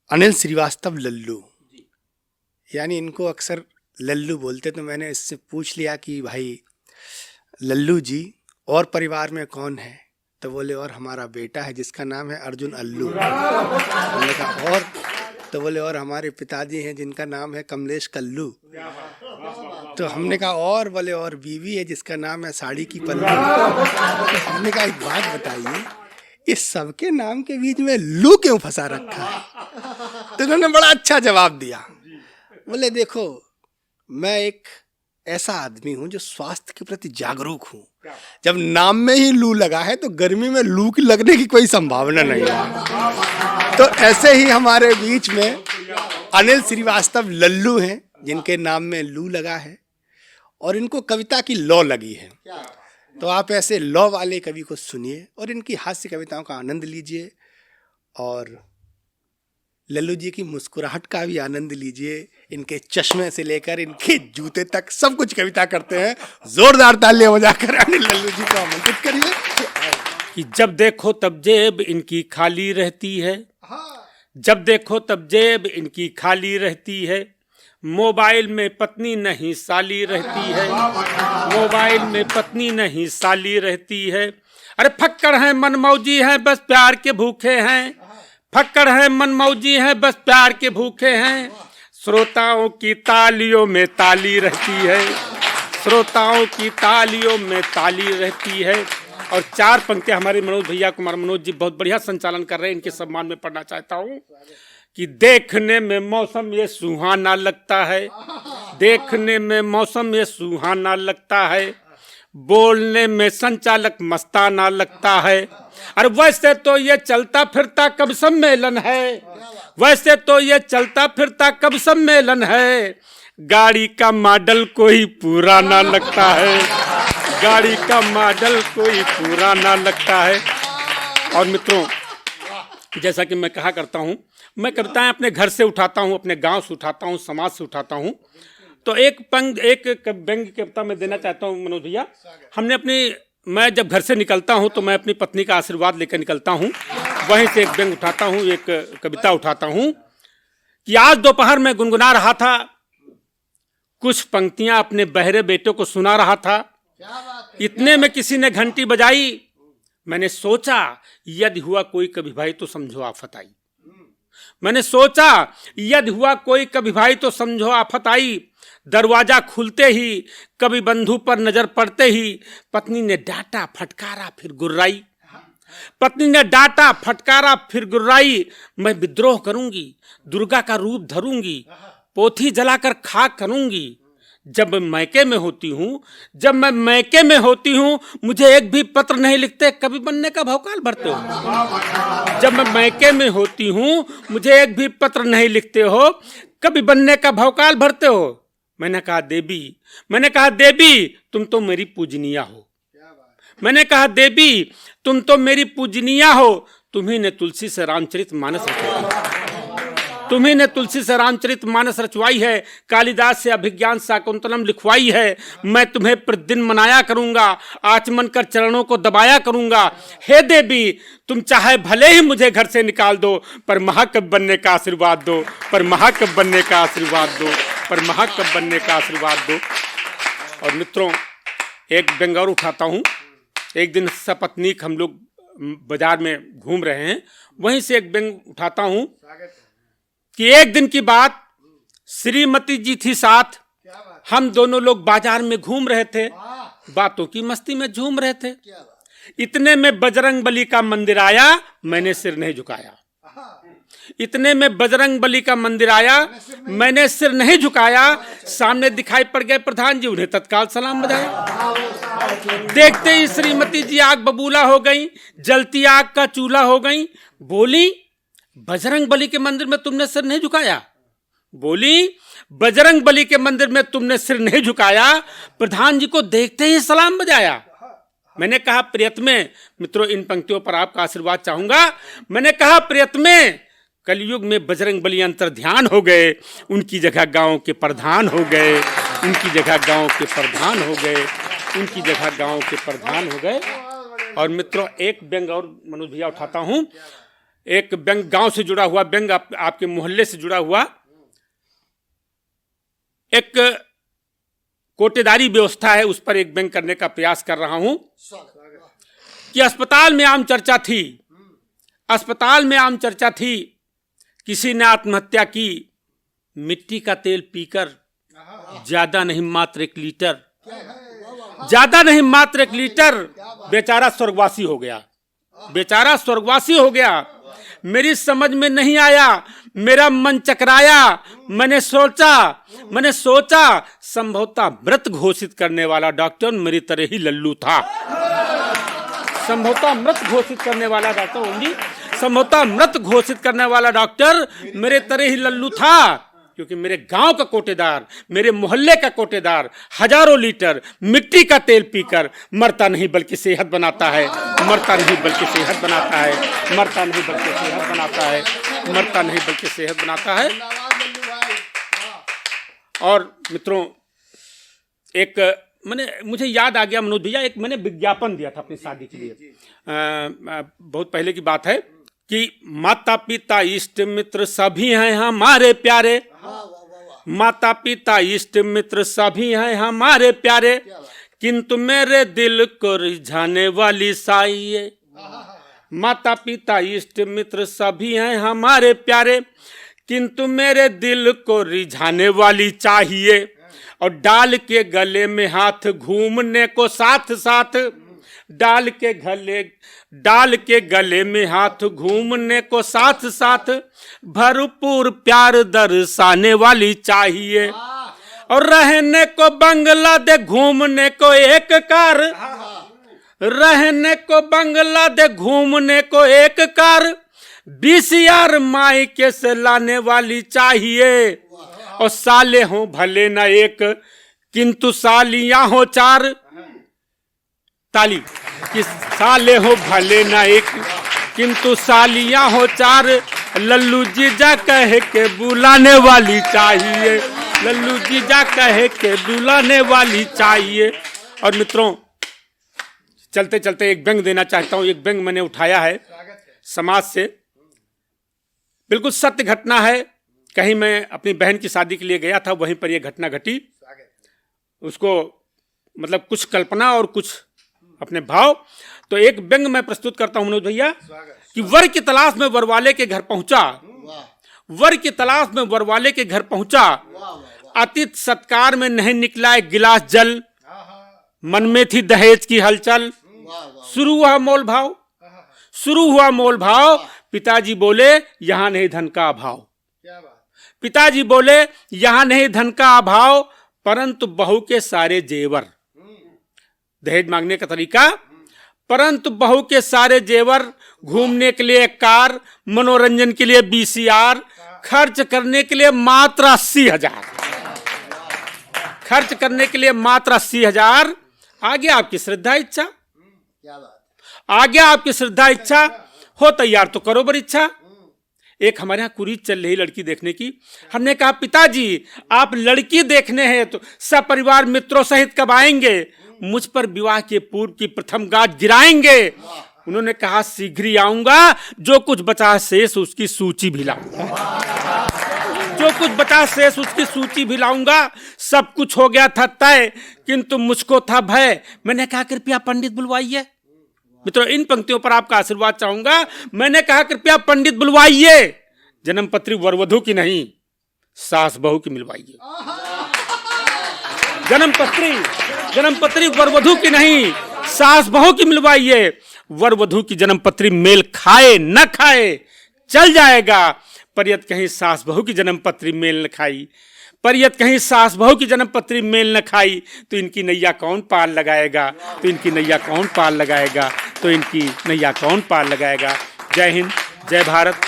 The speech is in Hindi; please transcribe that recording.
अनिल श्रीवास्तव लल्लू, यानी इनको अक्सर लल्लू बोलते। तो मैंने इससे पूछ लिया कि भाई लल्लू जी और परिवार में कौन है? तो बोले और हमारा बेटा है जिसका नाम है अर्जुन अल्लू। हमने कहा और? तो बोले और हमारे पिताजी हैं जिनका नाम है कमलेश कल्लू। तो हमने कहा और? बोले और बीवी है जिसका नाम है साड़ी की पल्लू। तो हमने कहा एक बात बताइए, इस सबके नाम के बीच में लू क्यों फंसा रखा है? तो उन्होंने बड़ा अच्छा जवाब दिया। बोले देखो, मैं एक ऐसा आदमी हूं जो स्वास्थ्य के प्रति जागरूक हूं। जब नाम में ही लू लगा है तो गर्मी में लू की लगने की कोई संभावना नहीं है। तो ऐसे ही हमारे बीच में अनिल श्रीवास्तव लल्लू हैं जिनके नाम में लू लगा है और इनको कविता की लौ लगी है। तो आप ऐसे लौ वाले कवि को सुनिए और इनकी हास्य कविताओं का आनंद लीजिए और लल्लू जी की मुस्कुराहट का भी आनंद लीजिए। इनके चश्मे से लेकर इनके जूते तक सब कुछ कविता करते हैं। जोरदार तालियां बजाकर अनिल लल्लू जी को आमंत्रित करिए। कि जब देखो तब जेब इनकी खाली रहती है, जब देखो तब जेब इनकी खाली रहती है, मोबाइल में पत्नी नहीं साली रहती है, मोबाइल में पत्नी नहीं साली रहती है। अरे फक्कड़ हैं मनमौजी हैं बस प्यार के भूखे हैं, फक्कड़ हैं मनमौजी हैं बस प्यार के भूखे हैं। श्रोताओं की तालियों में ताली रहती है, श्रोताओं की तालियों में ताली रहती है। और चार पंक्तियां हमारे मनोज भैया कुमार मनोज जी बहुत बढ़िया संचालन कर रहे हैं, इनके सम्मान में पढ़ना चाहता हूँ। कि देखने में मौसम ये सुहाना लगता है, देखने में मौसम ये सुहाना लगता है, बोलने में संचालक मस्ताना लगता है। अरे वैसे तो ये चलता फिरता कब सम्मेलन है, वैसे तो ये चलता फिरता कब सम्मेलन है, गाड़ी का मॉडल कोई पुराना लगता है, गाड़ी का मॉडल कोई पुराना लगता है। और मित्रों, जैसा कि मैं कहा करता हूँ, मैं कविताएं अपने घर से उठाता हूँ, अपने गांव से उठाता हूँ, समाज से उठाता हूँ। तो एक व्यंग्य कविता मैं देना चाहता हूँ मनोज भैया। मैं जब घर से निकलता हूँ तो मैं अपनी पत्नी का आशीर्वाद लेकर निकलता हूँ, वहीं से एक व्यंग्य उठाता हूँ, एक कविता उठाता हूँ। कि आज दोपहर में गुनगुना रहा था, कुछ पंक्तियां अपने बहरे बेटे को सुना रहा था। इतने में किसी ने घंटी बजाई, मैंने सोचा यदि हुआ कोई कभी भाई तो समझो आफत आई, मैंने सोचा यदि हुआ कोई कभी भाई तो समझो आफत आई। दरवाजा खुलते ही कभी बंधु पर नजर पड़ते ही पत्नी ने डांटा फटकारा फिर गुर्राई, पत्नी ने डांटा फटकारा फिर गुर्राई। मैं विद्रोह करूंगी, दुर्गा का रूप धरूंगी, पोथी जलाकर खाक करूंगी। जब मैं मैके में होती हूँ, जब मैं मैके में होती हूँ, मुझे एक भी पत्र नहीं लिखते, कभी बनने का भौकाल भरते हो। जब मैं मैके में होती हूँ, मुझे एक भी पत्र नहीं लिखते हो, कभी बनने का भौकाल भरते हो। मैंने कहा देवी तुम तो मेरी पूजनीया हो, मैंने कहा देवी तुम तो मेरी पूजनीया हो। तुम्ही ने तुलसी से रामचरित मानस रचवाई, तुम्ही ने तुलसी से रामचरित मानस रचवाई है, कालिदास से अभिज्ञान शाकुंतलम लिखवाई है। मैं तुम्हें प्रतिदिन मनाया करूंगा, आचमन कर चरणों को दबाया करूंगा। हे देवी तुम चाहे भले ही मुझे घर से निकाल दो, पर महाकवि बनने का आशीर्वाद दो, पर महाकवि बनने का आशीर्वाद दो, पर महाकवि बनने का आशीर्वाद दो। और मित्रों, एक व्यंग्य और उठाता हूँ। एक दिन सपत्नीक हम लोग बाजार में घूम रहे हैं, वहीं से एक व्यंग्य उठाता हूँ। कि एक दिन की बात, श्रीमती जी थी साथ, हम दोनों लोग बाजार में घूम रहे थे, बातों की मस्ती में झूम रहे थे। इतने में बजरंग बली का मंदिर आया, मैंने सिर नहीं झुकाया। इतने में बजरंग बली का मंदिर आया, मैंने सिर नहीं झुकाया। सामने दिखाई पड़ गए प्रधान जी, उन्हें तत्काल सलाम बजाया। देखते ही श्रीमती जी आग बबूला हो गई, जलती आग का चूल्हा हो गई। बोली बजरंग बली के मंदिर में तुमने सिर नहीं झुकाया, बोली बजरंग बली के मंदिर में तुमने सिर नहीं झुकाया। प्रधान जी को देखते ही सलाम बजाया। मैंने कहा प्रियतमे, मित्रों इन पंक्तियों पर आपका आशीर्वाद चाहूंगा। मैंने कहा प्रियतमे, कलयुग में बजरंग बली अंतर ध्यान हो गए, उनकी जगह गांव के प्रधान हो गए, उनकी जगह गांव के प्रधान हो गए, उनकी जगह गांव के प्रधान हो गए। और मित्रों एक व्यंग्य और मनोज भैया उठाता हूँ। एक बैंक गांव से जुड़ा हुआ, बैंक आपके मोहल्ले से जुड़ा हुआ एक कोटेदारी व्यवस्था है, उस पर एक बैंक करने का प्रयास कर रहा हूं कि अस्पताल में आम चर्चा थी, अस्पताल में आम चर्चा थी, किसी ने आत्महत्या की मिट्टी का तेल पीकर, ज्यादा नहीं मात्र 1 लीटर, ज्यादा नहीं मात्र 1 लीटर, बेचारा स्वर्गवासी हो गया, बेचारा स्वर्गवासी हो गया। मेरी समझ में नहीं आया, मेरा मन चकराया, मैंने सोचा संभवतः मृत घोषित करने वाला डॉक्टर मेरी तरह ही लल्लू था, संभवतः मृत घोषित करने वाला डॉक्टर होंगी, संभवतः मृत घोषित करने वाला डॉक्टर मेरे तरह ही लल्लू था, क्योंकि मेरे गांव का कोटेदार, मेरे मोहल्ले का कोटेदार हजारों लीटर मिट्टी का तेल पीकर मरता नहीं बल्कि सेहत बनाता है, मरता नहीं बल्कि सेहत बनाता है, मरता नहीं बल्कि सेहत बनाता है, मरता नहीं बल्कि सेहत बनाता है। और मित्रों, एक मुझे याद आ गया मनोज भैया, एक मैंने विज्ञापन दिया था अपनी शादी के लिए, बहुत पहले की बात है कि माता पिता इष्ट मित्र सभी हैं हमारे प्यारे, माता पिता इष्ट मित्र सभी हैं हमारे प्यारे, किंतु मेरे दिल को रिझाने वाली साई, माता पिता इष्ट मित्र सभी हैं हमारे प्यारे, किंतु मेरे दिल को रिझाने वाली चाहिए, और डाल के गले में हाथ घूमने को साथ साथ, डाल के गले में हाथ घूमने को साथ साथ, भरपूर प्यार दर्शाने वाली चाहिए, और रहने को बंगला दे घूमने को एक कार, रहने को बंगला दे घूमने को एक कार, 20,000 मायके से लाने वाली चाहिए, और साले हो भले न एक किंतु सालियां हो 4, ताली, कि साले हो भले न एक किंतु सालियां हो 4, लल्लू जीजा कह के बुलाने वाली चाहिए, लल्लू जीजा कह के बुलाने वाली चाहिए। और मित्रों, चलते चलते एक व्यंग देना चाहता हूं, एक व्यंग मैंने उठाया है समाज से, बिल्कुल सत्य घटना है। कहीं मैं अपनी बहन की शादी के लिए गया था, वहीं पर यह घटना घटी, उसको मतलब कुछ कल्पना और कुछ अपने भाव। तो एक व्यंग मैं प्रस्तुत करता हूं मनोज भैया, कि वर की तलाश में वरवाले के घर पहुंचा, वर की तलाश में वरवाले के घर पहुंचा, अतिथि सत्कार में नहीं निकला एक गिलास जल, मन में थी दहेज की हलचल, शुरू हुआ मोल भाव, शुरू हुआ मोल भाव, पिताजी बोले यहां नहीं धन का अभाव, पिताजी बोले यहां नहीं धन का अभाव, परंतु बहू के सारे जेवर, दहेज मांगने का तरीका, परंतु बहू के सारे जेवर, घूमने के लिए कार, मनोरंजन के लिए VCR, खर्च करने के लिए मात्र 80,000, खर्च करने के लिए मात्र 80,000। आगे आपकी श्रद्धा इच्छा, आगे आपकी श्रद्धा इच्छा हो, तैयार तो करो बर इच्छा। एक हमारे यहाँ कुरीत चल रही लड़की देखने की, हमने कहा पिताजी आप लड़की देखने हैं तो सपरिवार मित्रों सहित कब आएंगे, मुझ पर विवाह के पूर्व की प्रथम गाज गिराएंगे। उन्होंने कहा शीघ्र ही आऊंगा, जो कुछ बचा शेष उसकी सूची भी लाऊंगा, जो कुछ बचा शेष उसकी सूची भी लाऊंगा। सब कुछ हो गया था तय, किंतु मुझको था भय, मैंने कहा कृपया पंडित बुलवाइए। मित्रों, इन पंक्तियों पर आपका आशीर्वाद चाहूंगा। मैंने कहा कृपया पंडित बुलवाइए, जन्मपत्री वरवधू की नहीं सास बहू की मिलवाइए, जन्मपत्री वरवधू की नहीं सास बहू की मिलवाइए। वरवधू की जन्मपत्री मेल खाए न खाए चल जाएगा, पर यदि कहीं सास बहू की जन्मपत्री मेल न खाई, पर यदि कहीं सास बहू की जन्मपत्री मेल न खाई, तो इनकी नैया कौन पार लगाएगा, तो इनकी नैया कौन पार लगाएगा, तो इनकी नैया कौन पार लगाएगा। जय हिंद, जय भारत।